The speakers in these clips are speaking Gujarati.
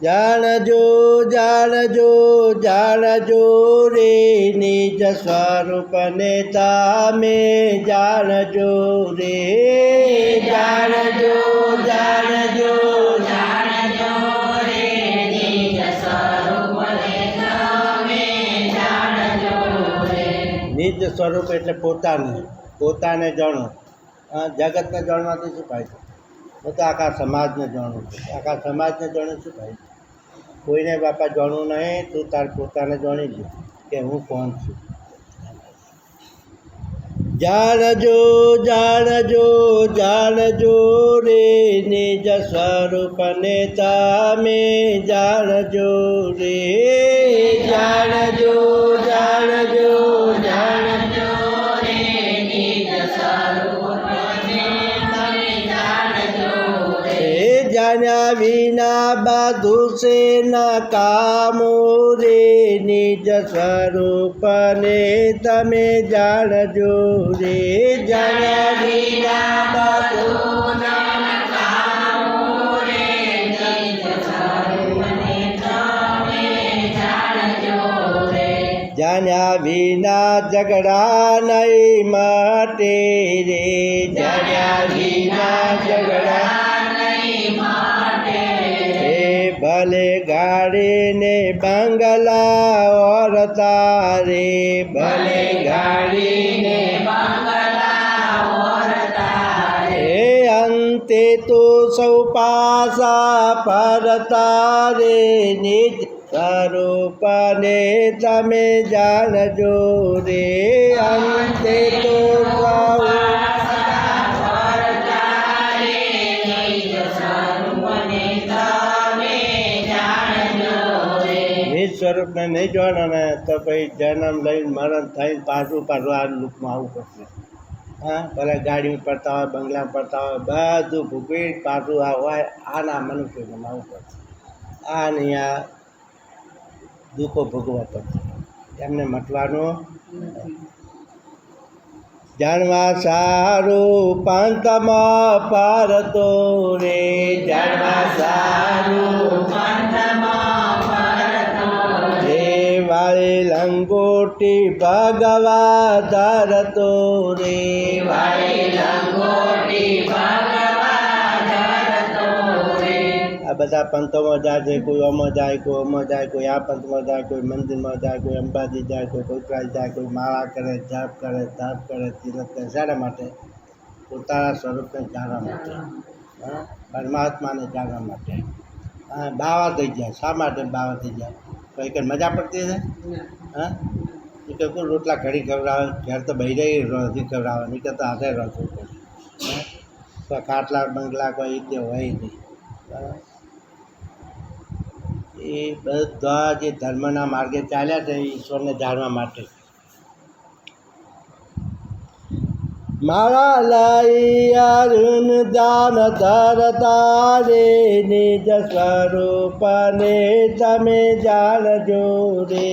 જાણજો જાણજો જાણજો રે નિજ સ્વરૂપને તમે જાણજો રે જાણજો જાણજો જાણજો રે નિજ સ્વરૂપને તમે જાણજો રે. નિજ સ્વરૂપ એટલે પોતાને જાણો. જગતને જાણવાથી શું ફાયદો? હું તો આખા સમાજને જાણું છું. આખા સમાજને જાણું શું ફાયદો? કોઈને બાપા જાણવું નહીં, તું તાર પોતાને જાણી લે કે હું કોણ છું. જાણજો જાણજો જાણજો રે નિજ સ્વરૂપને તમે જાણજો રે જાણજો જાણજો જાણજો રે નિજ સ્વરૂપને તમે જાણજો રે. જાણ્યા વિના બધું છે ના કામો રે નિજ સ્વરૂપને તમે જાણજો રે જાણ્યા વિના બધું કામો રે નિજ સ્વરૂપને તમે જાણજો રે. જાણ્યા વિના ઝઘડા નહીં માટે રે જાણ્યા વિના ઝઘડા ભલે ગાડીને બંગલા ઓરતા રે ભલે ગાડીને અંતે તો સૌ પાસા ફરતા રે નિજ સ્વરૂપને તમે જાણજો રે અંતે તો સૌ સ્વરૂપને નહીં જાણો ને તો પછી જન્મ લઈને મરણ થઈને પાછું આ લુકમાં આવવું પડશે. હા ભલે ગાડીમાં પડતા હોય, બંગલામાં પડતા હોય, બધું ભૂગવી પાછું આ હોય આના મનુષ્યમાં આવવું પડશે. આ નહીં આ દુઃખો ભોગવવા પડશે. એમને મટવાનું જાણવા સારું પંથમાં પારતો રે જાણવા સારું વાળી લંગોટી ભગવા ધરતો રે વાળી લંગોટી ભગવા ધરતો રે. આ બધા પંથોમાં જાય છે. કોઈ ઓમાં જાય, કોઈ ઓમાં જાય, કોઈ આ પંથમાં જાય, કોઈ મંદિરમાં જાય, કોઈ અંબાજી જાય, કોઈ કોઈકરાજ જાય, કોઈ માળા કરે, જાપ કરે, તાપ કરે, તીરથ કરે. શાના માટે? પોતાના સ્વરૂપને જાણવા માટે, પરમાત્માને જાણવા માટે. બાવા થઈ જાય. શા માટે બાવા થઈ જાય? કોઈ કંઈ મજા પડતી છે? હા એ કે કોઈ રોટલા ઘડી ખવડાવે, ઘેર તો બહી રહી નથી ખવડાવે, નહીં કરતા હાથે રહેતું પડે. તો ખાટલા બંગલા કોઈ રીતે હોય નહીં. એ બધા જે ધર્મના માર્ગે ચાલ્યા છે ઈશ્વરને જાણવા માટે. મારા લઈ અરુણ દાન ધરતા રે નિજ સ્વરૂપને તમે જાણજો રે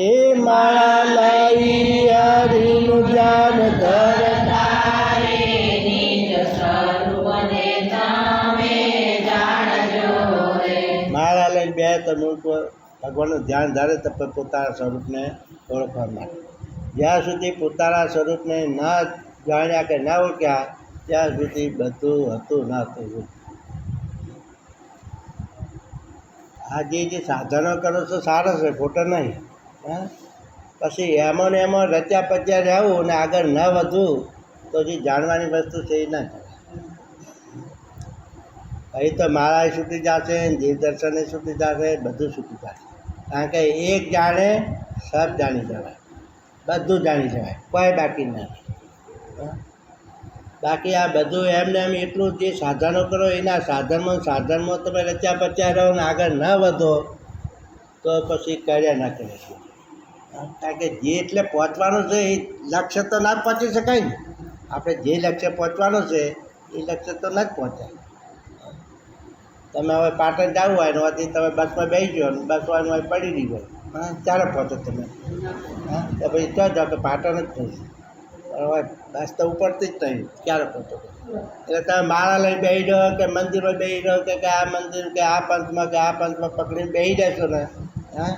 મારા લઈ અરુણ દાન ધરતા રે નિજ સ્વરૂપને તમે જાણજો રે. મારા લઈને બે તમે ભગવાનનું ધ્યાન ધરે તો પોતાના સ્વરૂપને ઓળખવા માટે. જ્યાં સુધી પોતાના સ્વરૂપને ન જાણ્યા કે ના ઓળખ્યા ત્યાં સુધી બધું હતું ના થયું. આ જે સાધનો કરો છો સારો છે, ખોટો નહીં. હા પછી એમાં ને એમાં રચ્યા પચ્યા રહેવું ને આગળ ન વધવું તો જે જાણવાની વસ્તુ છે એ ના થાય. અહીં તો મારા છૂટી જશે, જીવ દર્શને છૂટી જશે, બધું છૂટી જશે. કારણ કે એક જાણે સબ જાણી જવાય, બધું જાણી જવાય, કોઈ બાકી નથી. બાકી આ બધું એમને એમ એટલું જે સાધનો કરો એના સાધનમાં તમે રચ્યા પચ્યા રહો ને આગળ ન વધો તો પછી કર્યા ના કરે. કારણ કે જે એટલે પહોંચવાનું છે એ લક્ષ્ય તો ના જ પહોંચી શકાય ને. આપણે જે લક્ષ્ય પહોંચવાનું છે એ લક્ષ્ય તો ના જ પહોંચાય. તમે હવે પાટણ જવું હોય એનાથી તમે બસમાં બેસી ગયો અને બસમાં પડી રહી હોય, ચારે પહોંચો તમે. હા તો પછી તો જાઓ કે પાટણ જ થશે. હવે બસ તો ઉપડતી જ નહીં ક્યારે પહોંચો એટલે તમે માળા લઈ બેસી જાઓ કે મંદિરમાં બેસી જાઓ કે આ મંદિર કે આ પંથમાં પકડીને બેસી જશો ને હા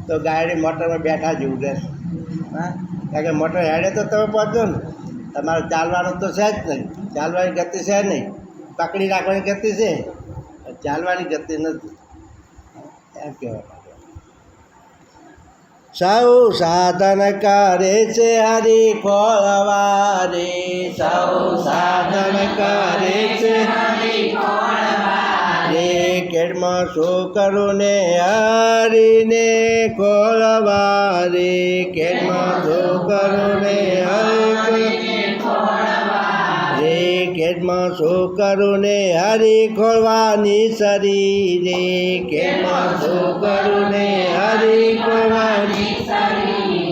તો ગાડી મોટરમાં બેઠા જેવું રહેશે હા કારણ કે મોટર હેડે તો તમે પહોંચો ને તમારે ચાલવાનું તો છે જ નહીં ચાલવાની ગતિ છે નહીં પકડી રાખવાની ગતિ છે ચાલવાની ગતિ નથી એમ કહેવા માંગે સૌ સાધન કરે છે હરી ખોળવારે સૌ સાધન કરે છે હરી ખોળવારે કેડમાં શું કરું ને હરીને ખોળવારે કેડમાં શું કરું ને હરી ખોળવારે કેડમાં શું કરું ને હરી ખોળવાની શરીરે કેડમાં શું કરું ને હરી ખોળવાની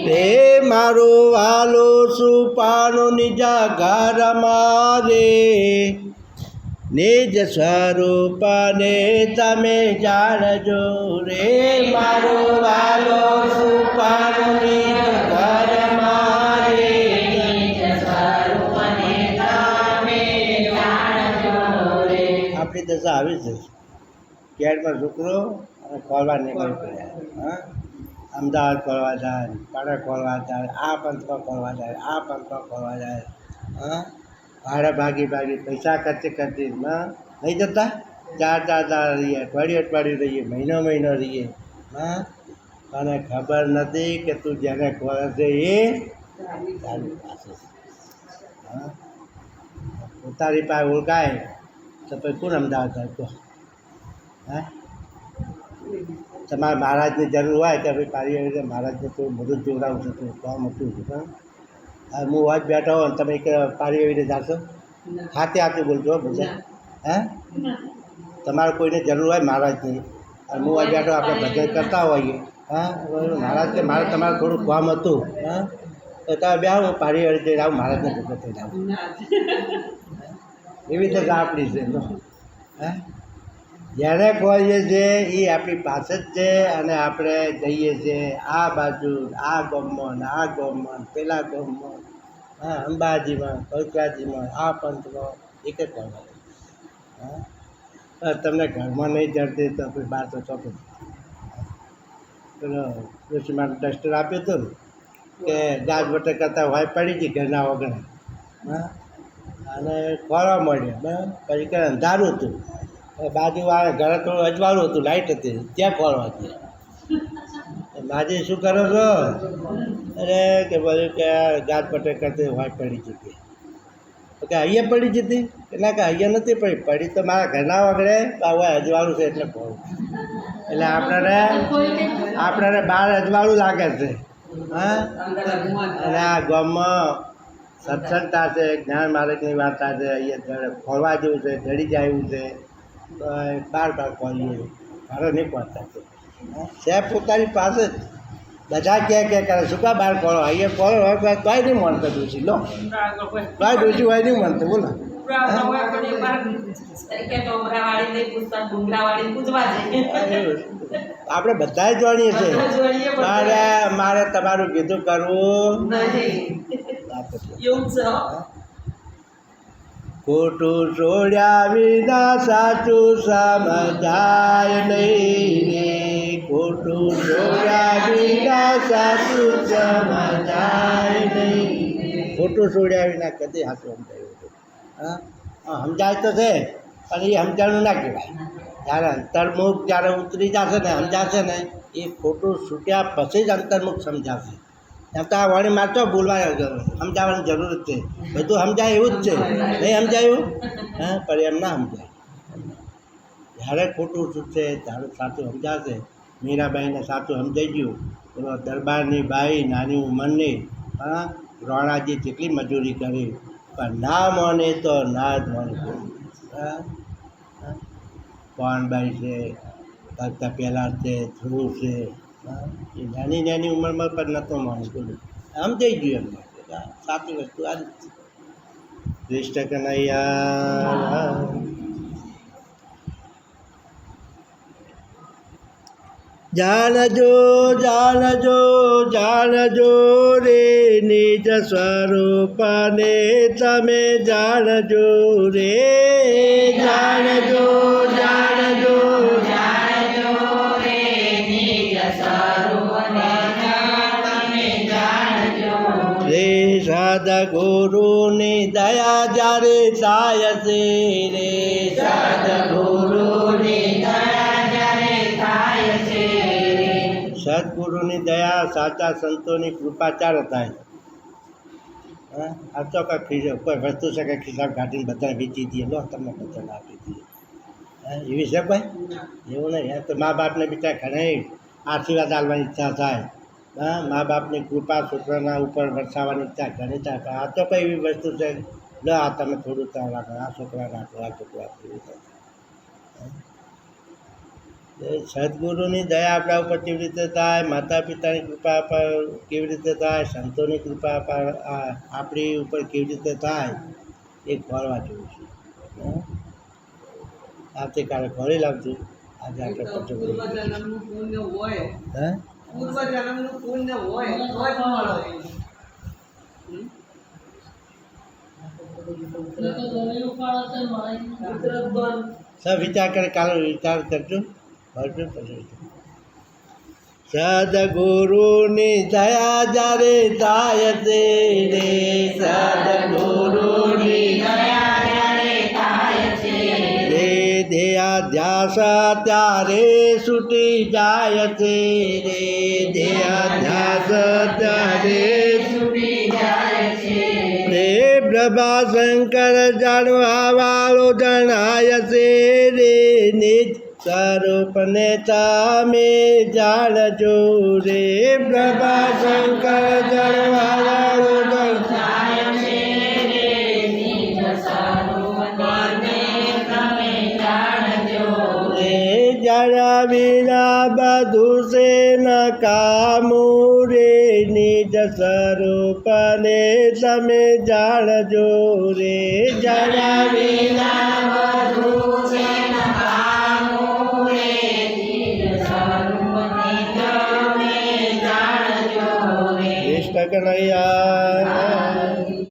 તે મારું વાલું સુપાનું નિજા ઘર મારે નિજ સ્વરૂપને તમે જાણજો રે મારું વાલું સુપાનું નિજ ઘર મારે આપણી દશા આવી છે કેડમાં છોકરો અને ખોલવા નીકળી પડ્યા હા અમદાવાદ ખોલવા જાય પાડા ખોલવા જાય આ પંથમાં ખોલવા જાય આ પંથમાં ખોલવા જાય હા ભાડે ભાગી પૈસા ખર્ચી હા નહીં જતા ચાર રહીએ અઠવાડિયું રહીએ મહિનો રહીએ હા અને ખબર નથી કે તું જેને ખોલે છે એ તારી પાસે હા પોતાની પાસે ઓળખાય તો પછી કોણ અમદાવાદ જાય તો હા તમારે મહારાજની જરૂર હોય કે ભાઈ પારી રીતે મહારાજને તો બધું જોડાવું છે તો કામ હતું પણ હું વાત બેઠો હોય તમે પારી એવી રીતે જાશો હાથે બોલજો બધા હે તમારે કોઈને જરૂર હોય મહારાજની અને હું વાત બેઠો આપણે ભજન કરતા હોઈએ હા મહારાજ કે મારે તમારે થોડું કામ હતું હા તો તમે બે હું પારી એવી રીતે આવું મહારાજને ભજન થઈ જાઉં એવી રીતે આપણી છે હે જેને ખોલીએ છીએ એ આપણી પાસે જ છે અને આપણે જઈએ છીએ આ બાજુ આ ગામમાં ને આ ગામમાં પેલા ગામમાં હા અંબાજીમાં કૌકરાજીમાં આ પંથમાં એક જ કરવા હા તમને ઘરમાં નહીં જડતી તો આપણે બહાર તો ચોપી પેલો ઋષિમાનું ડસ્ટર આપ્યું હતું ને કે ગાજ બટર કરતાં વાય પડી ગઈ ઘરના વગર હા અને ખોરવા મળ્યો બરાબર પછી કે અંધારું હતું બાજુવાળા ઘરે થોડું અજવાળું હતું લાઇટ હતી ત્યાં ખોરવા ગયા માજી શું કરો છો અરે કે બધું કે ગાજ બટર કરતી વાય પડી જતી કે અહીંયા પડી જતી કે ના કે અહીંયા નથી પડી તો મારા ઘરના વગડે હવે અજવાળું છે એટલે ખોરું એટલે આપણને બહાર અજવાળું લાગે છે હા અને આ ગામમાં સત્સંગતા છે જ્ઞાન માર્ગની વાર્તા છે અહીંયા ખોરવા જેવું છે જડી જાય એવું છે બાર ખોલીએ ઘરે નહીં પહોંચતા સાહેબ પોતાની પાસે જ બધા કે કરે શું કા બહાર ખોલો અહીંયા ખોલો હોય તોય નહીં માનતો ડોસી લો તોય ડોસી હોય નહીં માનતો બોલો આપણે બધા જાણીએ છીએ મારે તમારું કીધું કરવું ખોટું છોડ્યા વિના સાચું સમજાય નહીં રે ખોટું છોડ્યા વિના સાચું સમજાય નહીં ખોટું છોડ્યા વિના કદી સાચું સમજાયું હા સમજાય તો છે પણ એ સમજાણું ના કહેવાય જ્યારે અંતર્મુખ જ્યારે ઉતરી જશે ને સમજાશે ને એ ખોટું છૂટ્યા પછી જ અંતર્મુખ સમજાશે એમ તો આ વાણી મારતો બોલવા સમજાવવાની જરૂર જ છે બધું સમજાય એવું જ છે નહીં સમજાયું હા પણ એમ ના સમજાય જ્યારે ખોટું છૂટશે ત્યારે સાચું સમજાશે મીરાબાઈને સાચું સમજાઈ ગયું એનો દરબારની બાઈ નાની ઉંમરની હા રોણાજી જેટલી મજૂરી કરી પણ ના માને તો ના જ માને હા કોણબાઈ છે કરતા પહેલાં છે ધ્રુવ છે એ નાની ઉંમરમાં પણ નહોતો માણસ બોલું સમજાઈ ગયું એમને સાચી વસ્તુ આ જ કૃષ્ણ કનૈયા. જાણજો જાણજો જાણજો રે નિજ સ્વરૂપને તમે જાણજો રે જાણજો જાણજો જાણજો રે નિજ સ્વરૂપને તમે જાણજો રે સદગુરુની દયા જ્યારે થાય છે રે સદગુરુની દયા જ્યારે થાય છે સદગુરુની દયા સાચા સંતોની કૃપા ચારે થાય. હા આ તો કંઈક કોઈ વસ્તુ છે કે ખિસ્સા કાઢીને બધા વેચી દઈએ લો તમને બધાને આપી દઈએ. હા એવી છે ભાઈ એવું નહીં. તો મા બાપને બીજા ઘણી આશીર્વાદ આપવાની ઈચ્છા થાય. હા મા બાપની કૃપા છોકરાના ઉપર વરસાવવાની ઈચ્છા ઘણી થાય. આ તો કઈ એવી વસ્તુ છે લો આ તમે થોડું ત્યાં રાખો આ છોકરા રાખો આ છોકરા રાખો. સદગુરુની દયા આપણા ઉપર કેવી રીતે થાય, માતા પિતાની કૃપા પર કેવી રીતે થાય, સંતોની કૃપા પર આપણી ઉપર કેવી રીતે થાય એ ખોળવા જેવું છે. આવતીકાલે ખોળી લાવજો. આજે આપણે પછી પૂર્વજન્મનું પુણ્ય હોય હે પૂર્વજન્મનું પુણ્ય હોય તો જ મળે. સર વિચાર કરે કાલે વિચાર કરજો. સદગુરુની દયા જ્યારે થાય છે રે સદગુરુની દયા જ્યારે થાય છે રે દેહાધ્યાસ ત્યારે છૂટી જાય છે રે દેહાધ્યાસ ત્યારે છૂટી જાય છે રે પ્રભાશંકર જાણવા વાળો જણાય છે રે નિજ સ્વરૂપને તમે જાણજો રે પ્રભાશંકર જાણવા વાળો જાય છે રે નિજ સ્વરૂપને તમે જાણજો રે જાણ્યા વિના બધું છે નકામું રે નિજ સ્વરૂપને તમે જાણજો રે જાણ્યા વિના બધું છે નકામું રે નિજ સ્વરૂપને તમે જાણજો રે કૃષ્ણ કનૈયા